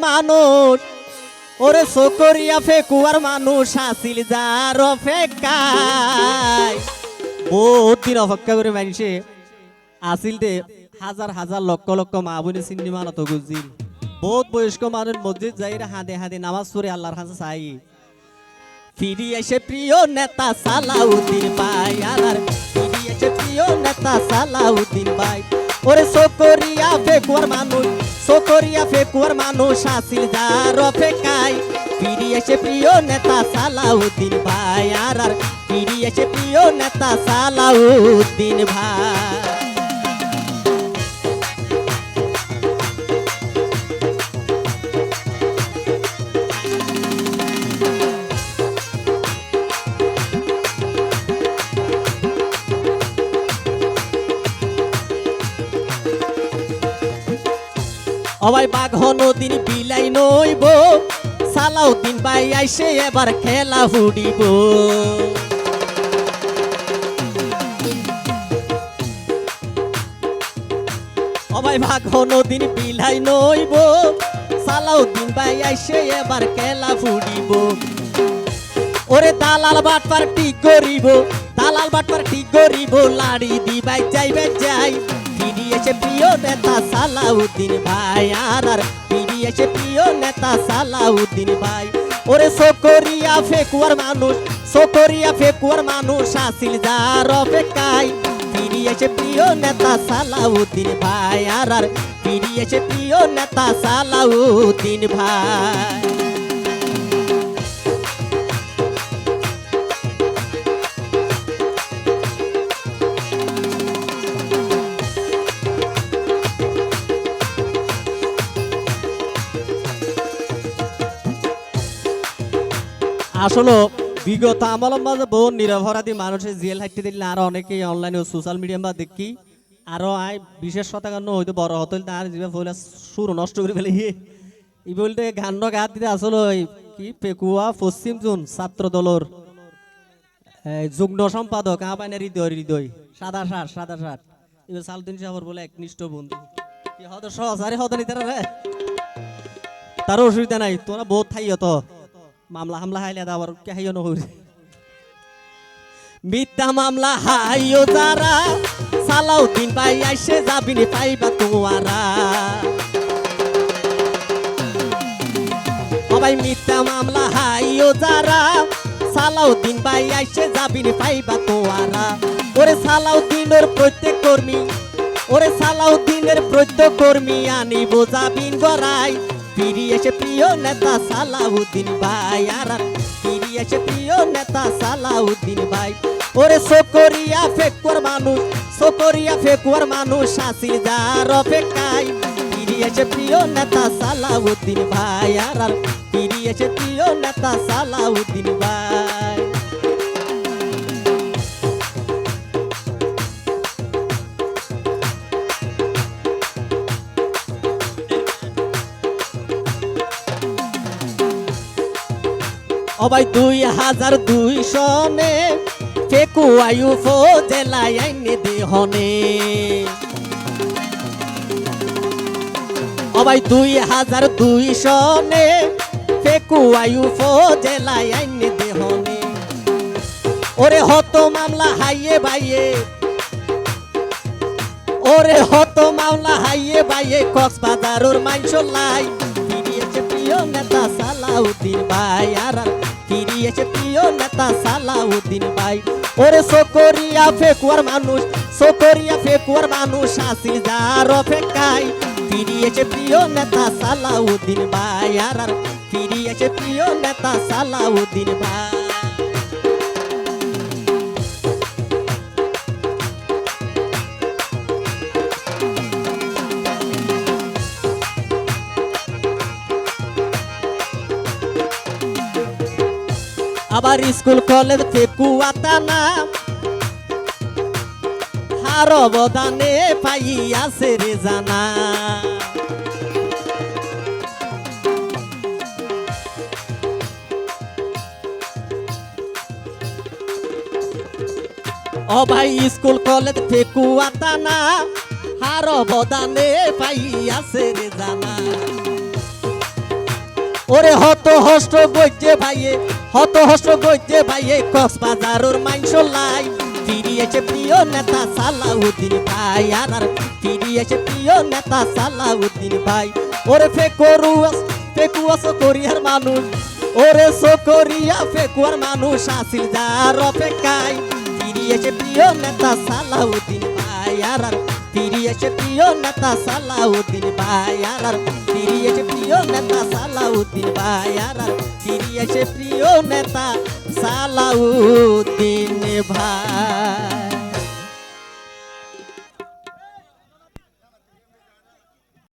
মানুষ ওরে সকরিয়া ফেকুয়ার মানুষ আসিল যার অপেক্ষায় বহুত দিন অপেক্ষা করে মানুষে আসিল দে হাজার হাজার লক্ষ লক্ষ মা বোনে চিন্নি মানত গুজিল বহুত বয়স্ক মানুষ মসজিদ যাই হাঁদে হাঁদে নামাজ পড়ে আল্লাহর কাছে চাই ফিরি এসে প্রিয় নেতা সালাউদ্দিন ভাই আর ফিরি এসে প্রিয় নেতা সালাউদ্দিন ভাই ওরে সকরিয়া ফেকুয়ার মানুষ আসিল যার অপেক্ষায় ফিরি এসে প্রিয় নেতা সালাউদ্দিন ভাই আর ফিরি এসে প্রিয় নেতা সালাউদ্দিন ভাই অবাই বাঘ নদীর বিলাই নইব সালাউদ্দিন ভাই আইসে এবার খেলা ফুডিব অবাই বাঘ নদীর বিলাই নইব সালাউদ্দিন ভাই আইসে এবার খেলা ফুডিব ওরে দালাল বাটপার ঠিক করিব লাড়ি দিবাই যাইবে যাই ফিরি এসে প্রিয় নেতা সালাউদ্দিন ভাই আর ফিরি এসে প্রিয় নেতা সালাউদ্দিন ভাই ওরে সকরিয়া ফেকুয়ার মানুষ আসিল যার অপেক্ষায় ফিরি এসে প্রিয় নেতা সালাউদ্দিন ভাই আর ফিরি এসে প্রিয় নেতা সালাউদ্দিন ভাই আসলে বিগত আমলের মাঝে বহু নিরপরাধী মানুষের জেল হাঁটতে দিলে আরো অনেকেই অনলাইনে সোশ্যাল মিডিয়া বা দেখি আরো বিশেষ কথা কারণ হয়তো বড় হতল তার জীবন বলে সুর নষ্ট করে ফেলে ই বলতে গান গাত দিতে আসলে কি পেকুয়া পশ্চিম জোন ছাত্র দলের যুগ্ম সম্পাদক আবাইনের হৃদয় সাদা সার এবার সালদিন সাহর বলে একনিষ্ঠ বন্ধু কি হয়তো সহসারি হতো নিতে রে তার অসুবিধা নাই তোরা বহুত থাই হতো মামলা হামলা হাইলে আবার কে হাইও নহর মিথ্যা মামলা হাইও যারা সালাউদ্দিন ভাই আইসে যাবিনি পাইবা তোমারা সবাই মিথ্যা মামলা হাইও যারা সালাউদ্দিন ভাই আইসে যাবিনি পাইবা তোমারা ওরে সালাউদ্দিনের প্রত্যেক কর্মী আনিব যাবিন গড়াই ফিরি এসে প্রিয় নেতা সালাউদ্দিন ভাই আর ফিরি এসে প্রিয় নেতা সালাউদ্দিন ভাই ওরে সকরিয়া ফেকুয়ার মানুষ আসিল যার অপেক্ষায় ফিরি এসে প্রিয় নেতা সালাউদ্দিন ভাই আর ফিরি এসে প্রিয় নেতা সালাউদ্দিন ভাই অবাই 2002 সনে ফেকুয়া উপজেলায় আইনে দেহনে অবাই 2002 সনে ফেকুয়া উপজেলায় আইনে দেহনে ওরে হত মামলা হাইয়ে বাইয়ে কক্সবাজারের মাইনসর লাই ফিরিয়েছে প্রিয় নেতা সালাউদ্দিন ভাই আর ফিরি এসে প্রিয় নেতা সালাউদ্দিন ভাই ওরে সকরিয়া ফেকুয়ার মানুষ আসিল যার অপেক্ষায় ফিরি এসে প্রিয় নেতা সালাউদ্দিন ভাই আর ফিরি এসে প্রিয় নেতা সালাউদ্দিন ভাই আবার স্কুল কলেজ ফেকুয়া থানা হার অবদানে পাইয়াছে রে জানা ও ভাই স্কুল কলেজ ফেকুয়া থানা হার অবদানে পাইয়াছে রে জানা ওরে হত হষ্ট গজ্জে ভাইয়ে হত হষ্ট গজ্জে ভাইয়ে কক্সবাজারের মাংস লাই ফিরিয়েছে প্রিয় নেতা সালাউদ্দিন ভাই আর ফিরিয়েছে প্রিয় নেতা সালাউদ্দিন ভাই ওরে ফেকুয়াস কোরিয়ার মানুষ ওরে সকরিয়া ফেকুয়ার মানুষ আসিল যার অপেক্ষায় ফিরিয়েছে প্রিয় নেতা সালাউদ্দিন ভাই আর ফিরিয়েছে প্রিয় নেতা সালাউদ্দিন ভাই আর ফিরিয়েছে প্রিয় নেতা সালাউদ্দিন ভাই আর ফিরিয়েছে প্রিয় নেতা সালাউদ্দিন ভাই।